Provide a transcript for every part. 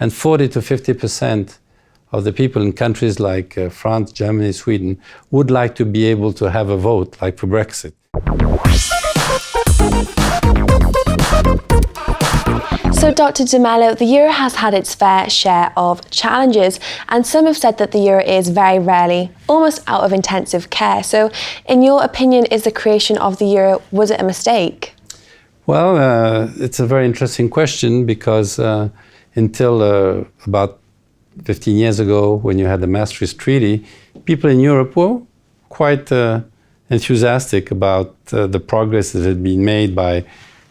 and 40 to 50% of the people in countries like France, Germany, Sweden would like to be able to have a vote, like for Brexit. So, Dr. De Melo, the euro has had its fair share of challenges, and some have said that the euro is very rarely almost out of intensive care. So, in your opinion, is the creation of the euro, was it a mistake? Well, it's a very interesting question because until about 15 years ago, when you had the Maastricht Treaty, people in Europe were quite enthusiastic about the progress that had been made by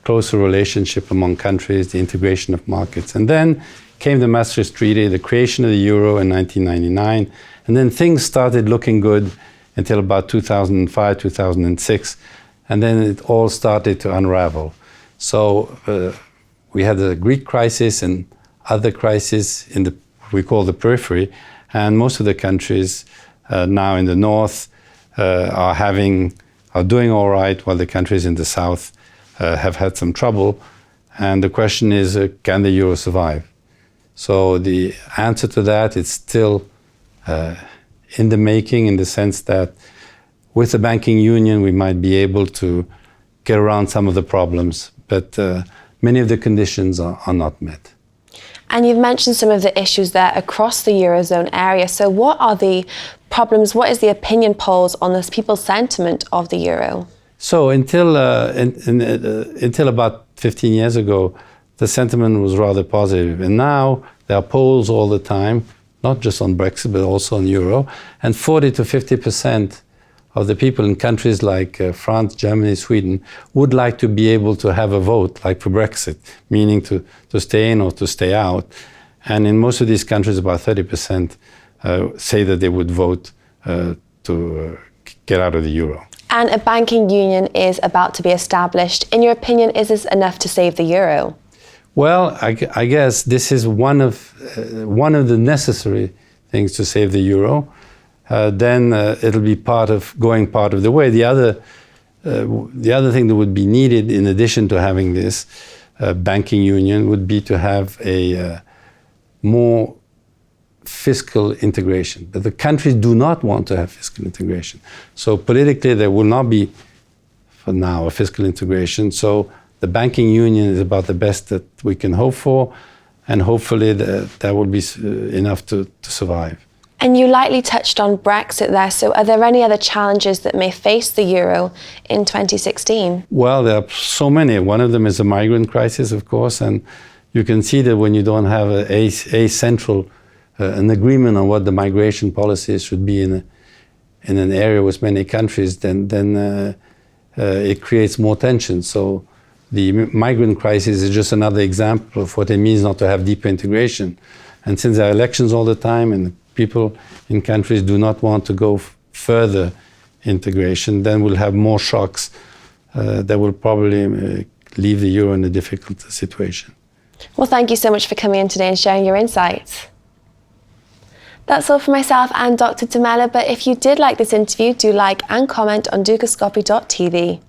closer relationship among countries, the integration of markets. And then came the Maastricht Treaty, the creation of the euro in 1999, and then things started looking good until about 2005, 2006, and then it all started to unravel. So we had the Greek crisis and other crises in the we call the periphery, and most of the countries now in the north are doing all right, while the countries in the south have had some trouble. And the question is, can the euro survive? So the answer to that is still in the making, in the sense that with the banking union we might be able to get around some of the problems, but many of the conditions are not met. And you've mentioned some of the issues there across the Eurozone area. So what are the problems? What is the opinion polls on this people's sentiment of the euro? So until about 15 years ago, the sentiment was rather positive. And now there are polls all the time, not just on Brexit, but also on euro. And 40 to 50% of the people in countries like France, Germany, Sweden would like to be able to have a vote, like for Brexit, meaning to stay in or to stay out. And in most of these countries, about 30% say that they would vote to get out of the euro. And a banking union is about to be established. In your opinion, is this enough to save the euro? Well, I guess this is one of the necessary things to save the euro. Then it'll be part of the way. The other thing that would be needed in addition to having this banking union would be to have a more fiscal integration. But the countries do not want to have fiscal integration. So politically there will not be, for now, a fiscal integration. So the banking union is about the best that we can hope for, and hopefully that will be enough to survive. And you lightly touched on Brexit there, so are there any other challenges that may face the euro in 2016? Well, there are so many. One of them is the migrant crisis, of course, and you can see that when you don't have a central an agreement on what the migration policies should be in an area with many countries, then it creates more tension. So the migrant crisis is just another example of what it means not to have deeper integration. And since there are elections all the time and people in countries do not want to go further integration, then we'll have more shocks that will probably leave the euro in a difficult situation. Well, thank you so much for coming in today and sharing your insights. That's all for myself and Dr. De Melo, but if you did like this interview, do like and comment on dukascopy.tv.